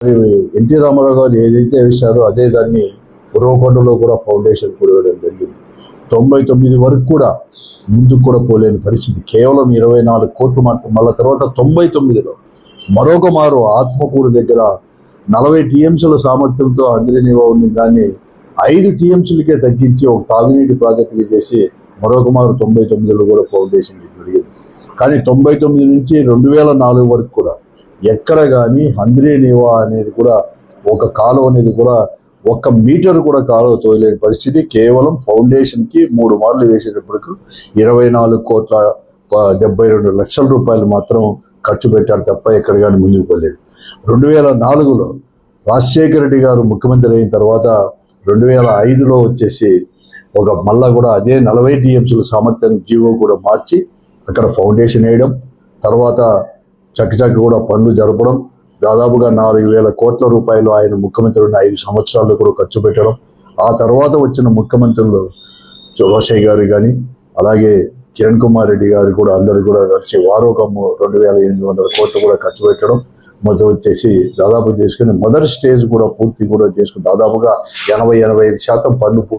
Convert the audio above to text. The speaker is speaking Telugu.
ఎన్టీ రామారావు గారు ఏదైతే వేశారో అదే దాన్ని ఉరవకొండలో కూడా ఫౌండేషన్ కూడా వేయడం జరిగింది. 99 వరకు కూడా ముందుకు కూడా పోలేని పరిస్థితి, కేవలం 24 కోట్లు మాత్రం. మళ్ళీ తర్వాత 99లో మరొక మారు ఆత్మకూరు దగ్గర 40 టీఎంసీల సామర్థ్యంతో అంజనేనివా ఉన్న దాన్ని 5 టీఎంసీలకే తగ్గించి ఒక తాగునీటి ప్రాజెక్టుగా చేసి మరొక మారు 99లో కూడా ఫౌండేషన్ జరిగింది. కానీ 99 నుంచి 2004 వరకు కూడా ఎక్కడ కానీ అంజనేనివా అనేది కూడా ఒక కాలువ అనేది కూడా 1 మీటర్ కూడా కాలువ తోయలేని పరిస్థితి. కేవలం ఫౌండేషన్కి 3 మార్లు వేసేటప్పటికి 24,72 లక్షల రూపాయలు మాత్రం ఖర్చు పెట్టారు తప్ప ఎక్కడ కానీ ముందుకు పోలేదు. 2004లో రాజశేఖర రెడ్డి గారు ముఖ్యమంత్రి అయిన తర్వాత 2005లో వచ్చేసి మళ్ళా కూడా అదే 40 టీఎంసీల సామర్థ్యాన్ని జీవో కూడా మార్చి అక్కడ ఫౌండేషన్ వేయడం, తర్వాత చక్కచక్క కూడా పనులు జరపడం, దాదాపుగా 4,000 కోట్ల రూపాయలు ఆయన ముఖ్యమంత్రి ఉన్న 5 సంవత్సరాల్లో కూడా ఖర్చు పెట్టడం. ఆ తర్వాత వచ్చిన ముఖ్యమంత్రులు రోషయ్య గారు కానీ అలాగే కిరణ్ కుమార్ రెడ్డి గారు కూడా అందరూ కూడా కలిసి వారు ఒక 2,800 కోట్లు కూడా ఖర్చు పెట్టడం మొదలు వచ్చేసి దాదాపు చేసుకుని మొదటి స్టేజ్ కూడా పూర్తి కూడా చేసుకుని దాదాపుగా 80-85% పనులు